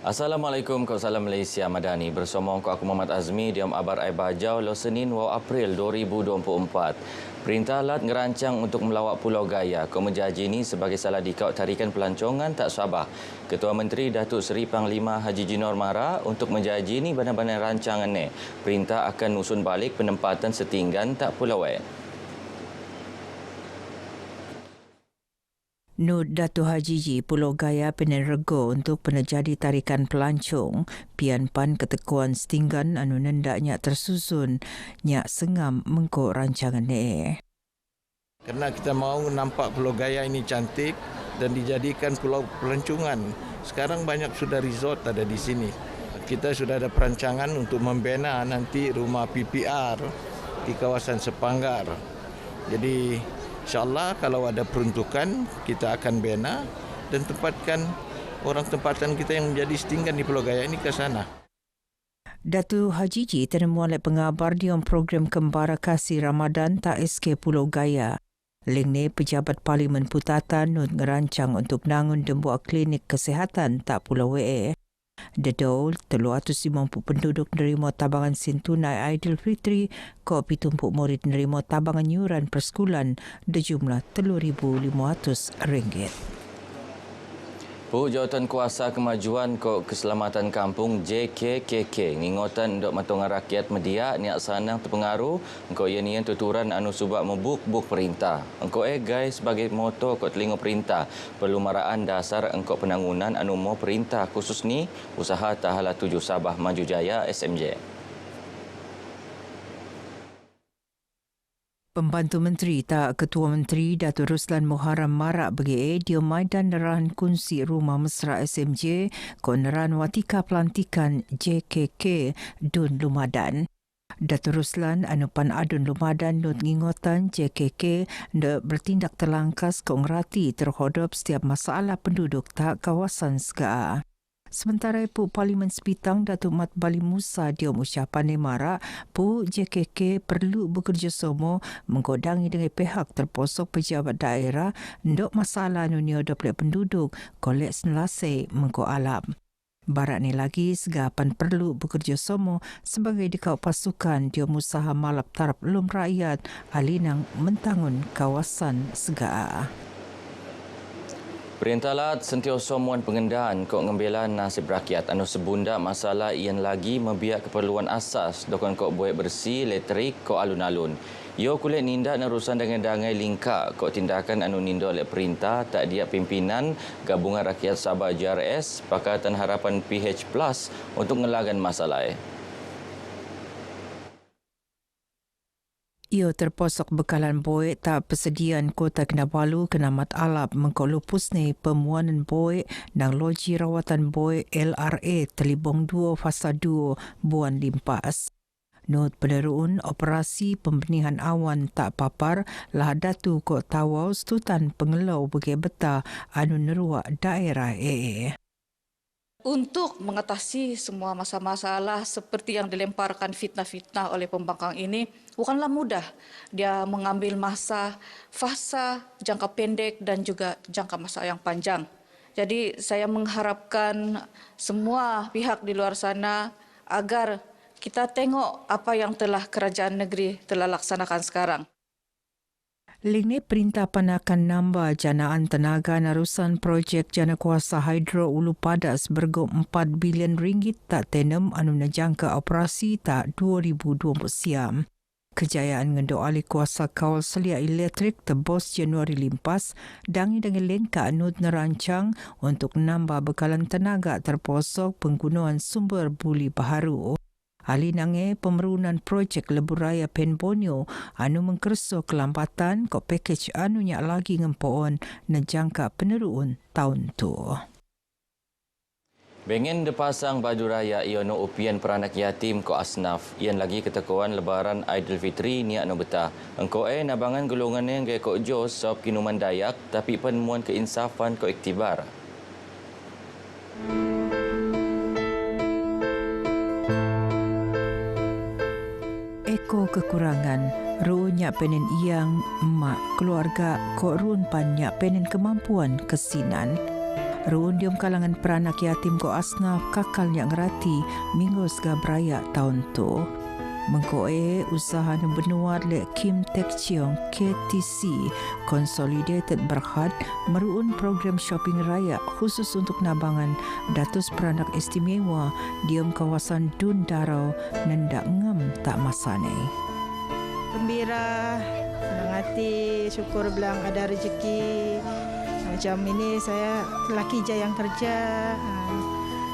Assalamualaikum, kau salam Malaysia Madani. Bersama aku Muhammad Azmi, diam abar ai bajau lo Senin 2 April 2024. Perintah Lat ngerancang untuk melawat Pulau Gaya. Kau menjanji ini sebagai salah dikau tarikan pelancongan tak Sabah. Ketua Menteri Datuk Seri Panglima Haji Jinor Mara untuk menjanji ini benar-benar rancangan ni. Perintah akan usun balik penempatan setinggan tak Pulau Nur Dato' Haji Ji Pulau Gaya Penerego untuk penejadi tarikan pelancong, pian pan ketekuan setinggan anu nendaknya tersusun, nyak sengam mengkok rancangan ni. Kerana kita mahu nampak Pulau Gaya ini cantik dan dijadikan pulau pelancongan. Sekarang banyak sudah resort ada di sini. Kita sudah ada perancangan untuk membina nanti rumah PPR di kawasan Sepanggar. Jadi InsyaAllah kalau ada peruntukan kita akan bina dan tempatkan orang tempatan kita yang menjadi setinggan di Pulau Gaya ini ke sana. Datuk Haji Ji terima oleh pengabar di program Kembara Kasih Ramadan Tak SK Pulau Gaya. Lingni pejabat Parlimen Putatan Nut ngerancang untuk nangun dembuak klinik kesihatan tak Pulau WA. Dedol 350 penduduk nerima tabangan sen tunai Aidilfitri, kopi tumpuk murid nerima tabangan yuran persekulan berjumlah RM3,500. Jawatan Kuasa Kemajuan Keselamatan Kampung JKKK ngingotan ndok matongan rakyat media niat sanang terpengaruh engkau ianian tuturan anu subak membuk-buk perintah. Engkau guys sebagai moto kau telingo perintah perlu maraan dasar engkau penangunan anu mau perintah khusus ni usaha Tahala 7 Sabah Maju Jaya SMJ. Pembantu Menteri tak Ketua Menteri Datuk Ruslan Muharram Marak bagi di Maidan Neran Kunsi Rumah Mesra SMJ Koneran Watika Pelantikan JKK Dun Lumadan. Datuk Ruslan anupan Adun Lumadan Nut ngingotan JKK nak bertindak terlangkas kongrati terhadap setiap masalah penduduk tak kawasan Sega. Sementara itu, Parlimen Sepitang Datuk Mat Bali Musa dia ucapan Marak, JKK perlu bekerjasama menggodangi dengan pihak terposok pejabat daerah ndok masalah nunia dapet penduduk kolek senelase mengko alam. Barat ni lagi segapan perlu bekerjasama sebagai dikau pasukan dia usaha malap tarap lum rakyat alinang mentangun kawasan Segaa. Perintah Lat sentiasa muan pengendaan kok ngembelan nasib rakyat anu sebunda masalah ian lagi membiak keperluan asas dokon kok buat bersih elektrik kok alun-alun. Yo kulit nindak nerusan dengan dangai lingkak kok tindakan anu nindo oleh perintah tak dia pimpinan Gabungan Rakyat Sabah JRS Pakatan Harapan PH Plus untuk ngelagan masalah. Ia terposok bekalan boy tak persediaan Kota Kinabalu Kenamat Alap mengkolupus ni pemuanan boy dan loji rawatan boy LRA Telibong 2 Fasa 2 Buan Limpas. Not peneruun operasi pembenihan awan tak papar lah datu kok tawau stutan pengelau bagi beta anu neruak daerah AA. Untuk mengatasi semua masalah seperti yang dilemparkan fitnah-fitnah oleh pembangkang ini, bukanlah mudah. Dia mengambil fasa jangka pendek dan juga jangka masa yang panjang. Jadi saya mengharapkan semua pihak di luar sana agar kita tengok apa yang telah kerajaan negeri telah laksanakan sekarang. Lini perintah panakan nambah janaan tenaga narusan projek jana kuasa hidro Ulu Padas bergo 4 bilion ringgit tak tenem anu najangka operasi tak 2020 siam. Kejayaan ngendo ahli kuasa kawal selia elektrik tebos Januari limpas dangi dengan lengkak anu nerancang untuk nambah bekalan tenaga terposok penggunaan sumber buli baharu. Ahli nange pemerunan projek Lebuh Raya Pen Borneo anu mengkerso kelambatan kok pakej anu nyak lagi ngempoon nejangka peneruun tahun tu. Bengen depasang baju raya iono upian peranak yatim ko asnaf. Ian lagi ketekuan lebaran Aidilfitri niat no betah. Engko nabangan golongan yang gaya ko jos sop kinuman Dayak tapi penemuan keinsafan ko iktibar. Eko kekurangan, ruun nyak penen iyang, emak, keluarga, kok ruun pan nyak penen kemampuan kesinan. Ruun diom kalangan peranak yatim ko asnaf kakal yang ngerati minggu sega beraya tahun tu. Mengkoe usaha nu benuar le Kim Tek Chiong KTC Consolidated Berhad meruun program shopping raya khusus untuk nabangan datus peranak istimewa diom kawasan Dun Darau nendak ngam tak masane. Gembira, senang hati, syukur bilang ada rezeki. Macam ini saya lelaki je yang kerja,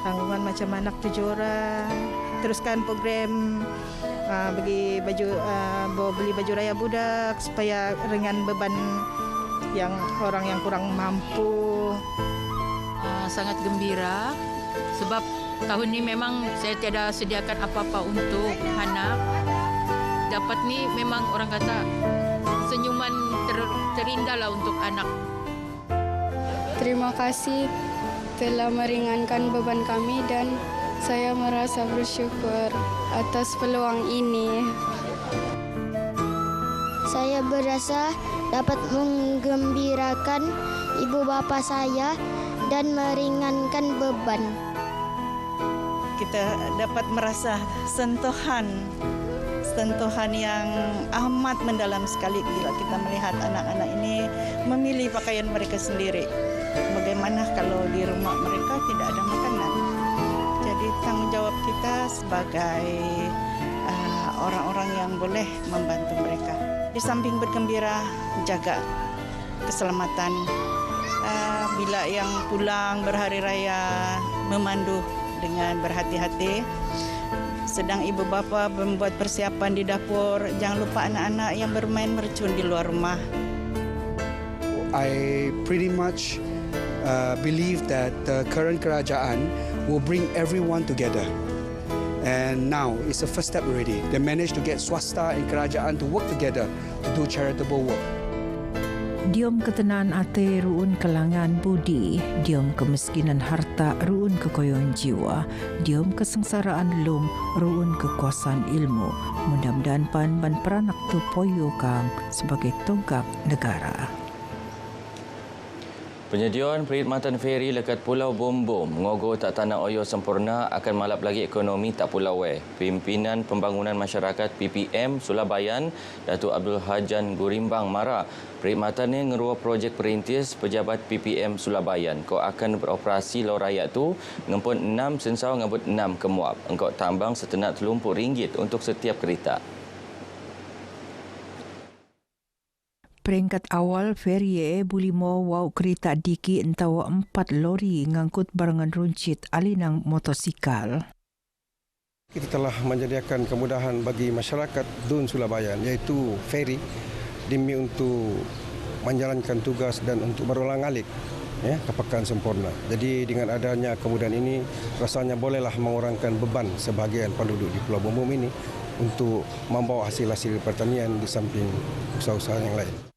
tanggungan macam anak 7 orang. Teruskan program bagi baju, beli baju raya budak supaya ringan beban yang orang yang kurang mampu. Sangat gembira sebab tahun ini memang saya tiada sediakan apa-apa untuk anak. Dapat ni memang orang kata senyuman terindahlah untuk anak. Terima kasih telah meringankan beban kami dan saya merasa bersyukur atas peluang ini. Saya berasa dapat menggembirakan ibu bapa saya dan meringankan beban. Kita dapat merasa sentuhan yang amat mendalam sekali bila kita melihat anak-anak ini memilih pakaian mereka sendiri. Bagaimana kalau di rumah mereka tidak ada makanan? Jadi tanggung jawab kita sebagai orang-orang yang boleh membantu mereka. Di samping bergembira, jaga keselamatan. Bila yang pulang berhari raya, memandu dengan berhati-hati. Sedang ibu bapa membuat persiapan di dapur, jangan lupa anak-anak yang bermain mercun di luar rumah. I pretty much believe that the current kerajaan will bring everyone together. And now it's a first step already. They managed to get swasta and kerajaan to work together to do charitable work. Diom ketenaan ate ruun kelangan budi, diom kemiskinan harta ruun kekoyon jiwa, diom kesengsaraan lum ruun kekuasaan ilmu. Mudah-mudahan ban peranak tu poyo kang sebagai tonggak negara. Penyediaan perkhidmatan feri lekat Pulau Bombom mengogo tak tanah oyo sempurna akan malap lagi ekonomi tak Pulau Weh. Pimpinan Pembangunan Masyarakat PPM Sulabayan, Datuk Abdul Hajan Gurimbang Mara, perkhidmatan ngerua projek perintis pejabat PPM Sulabayan. Kau akan beroperasi lau rakyat tu ngempun 6 sensau ngempun 6 kemuap. Engkau tambang setenak RM30 untuk setiap kereta. Peringkat awal feri bulimo wau kereta diki entawa 4 lori ngangkut barangan runcit alinang motosikal. Kita telah menyediakan kemudahan bagi masyarakat Dun Sulabayan iaitu feri demi untuk menjalankan tugas dan untuk berulang-alik ke pekan sempurna. Jadi dengan adanya kemudahan ini rasanya bolehlah mengurangkan beban sebahagian penduduk di Pulau Bombom ini untuk membawa hasil-hasil pertanian di samping usaha-usaha yang lain.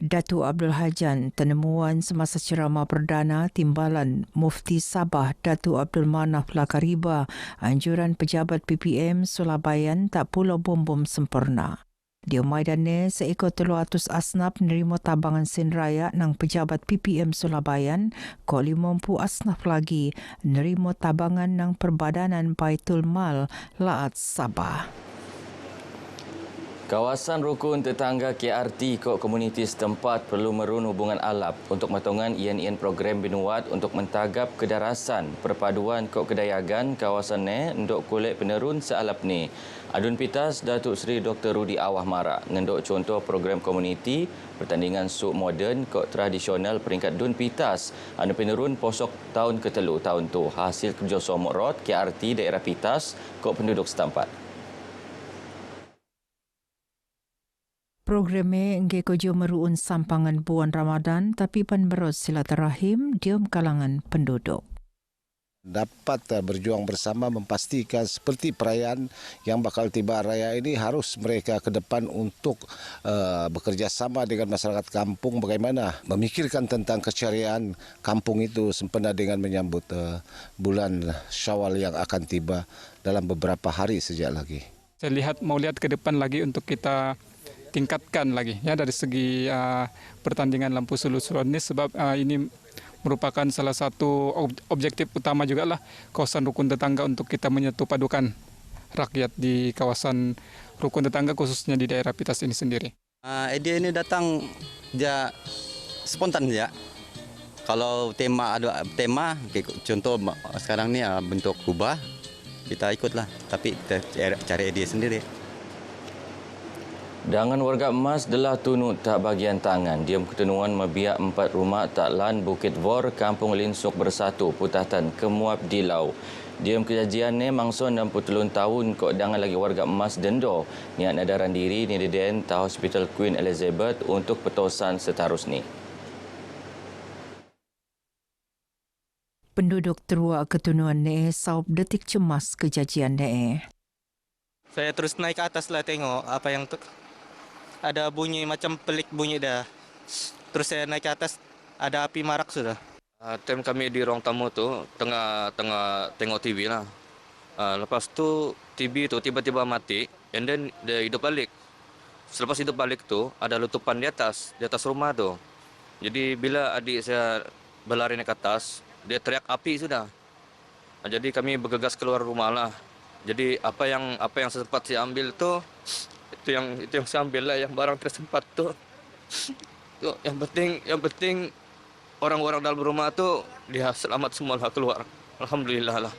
Datuk Abdul Hajan tenemuan semasa ceramah perdana Timbalan Mufti Sabah Datuk Abdul Manaf Lakariba anjuran pejabat PPM Sulabayan tak Pulau Bombom sempurna. Di maidannya seekor 300 asnaf nerima tabangan sen raya nang pejabat PPM Sulabayan, ko 50 asnaf lagi nerima tabangan nang Perbadanan Baitul Mal Laat Sabah. Kawasan rukun tetangga KRT kok komuniti setempat perlu merun hubungan alap untuk matongan ian program binuat untuk mentagap kedarasan perpaduan kok kedayagan kawasan untuk kulit penerun sealap ni. Adun Pitas Datuk Seri Dr. Rudi Awah Mara ngendok contoh program komuniti pertandingan suk moden kok tradisional peringkat Dun Pitas anu penerun posok tahun ke-3 tahun tu hasil kerjasama rot KRT daerah Pitas kok penduduk setempat. Programnya engke kojo meruun sampangan bulan Ramadan tapi pan berus silaturahim diom kalangan penduduk. Dapat berjuang bersama memastikan seperti perayaan yang bakal tiba raya ini harus mereka ke depan untuk bekerjasama dengan masyarakat kampung bagaimana memikirkan tentang keceriaan kampung itu sempena dengan menyambut bulan Syawal yang akan tiba dalam beberapa hari sejak lagi. Saya mau lihat ke depan lagi untuk kita tingkatkan lagi ya dari segi pertandingan lampu sulut-sulut ini sebab ini merupakan salah satu objektif utama juga lah kawasan rukun tetangga untuk kita menyatu padukan rakyat di kawasan rukun tetangga khususnya di daerah Pitas ini sendiri. Idea ini datang dia spontan ya. Kalau ada tema, contoh sekarang ni bentuk kubah, kita ikutlah. Tapi kita cari idea sendiri. Dangan warga emas telah tunut tak bagian tangan. Diam ketenuan mebiak 4 rumah taklan Bukit Vor, Kampung Linsuk Bersatu, Putatan Kemuap Dilau. Diam kejadian ni mangson 63 tahun kok dangan lagi warga emas dendo. Niat nadaran diri ni deden ta Hospital Queen Elizabeth untuk petosan seterusnya. Penduduk terua ketunuan ne saup detik cemas kejadian ne. Saya terus naik ke atas lah tengok apa yang ada bunyi macam pelik bunyi dah. Terus saya naik ke atas ada api marak sudah. Time kami di ruang tamu tu tengah tengok TV lah. Lepas tu TV tu tiba-tiba mati and then dia hidup balik. Selepas hidup balik tu ada letupan di atas rumah tu. Jadi bila adik saya berlari naik ke atas, dia teriak api sudah. Jadi kami bergegas keluar rumah lah. Jadi apa yang sempat saya ambil tu itu yang saya ambil lah, yang barang tersempat tu. Yang penting orang-orang dalam rumah tu dia selamat semua lah keluar. Alhamdulillah lah.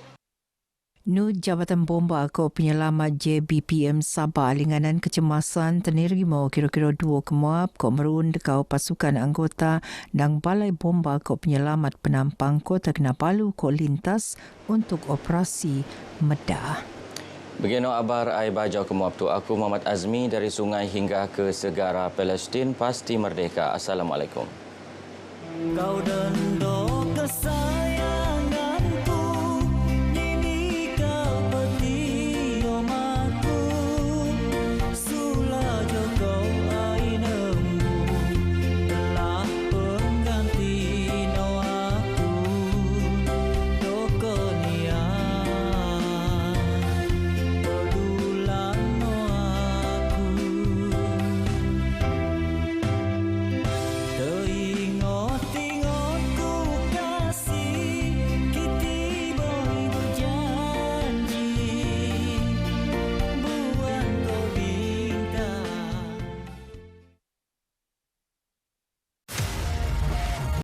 Nu Jabatan Bomba ko penyelamat JBPM Sabah linganan kecemasan tenerima kira-kira 2 kemuap ko merun dekau pasukan anggota dan Balai Bomba ko penyelamat penampang Kota Kinabalu ko lintas untuk operasi Medah. Begino abar ai bajau kemuap tu. Aku Muhammad Azmi dari sungai hingga ke segara Palestin pasti merdeka. Assalamualaikum.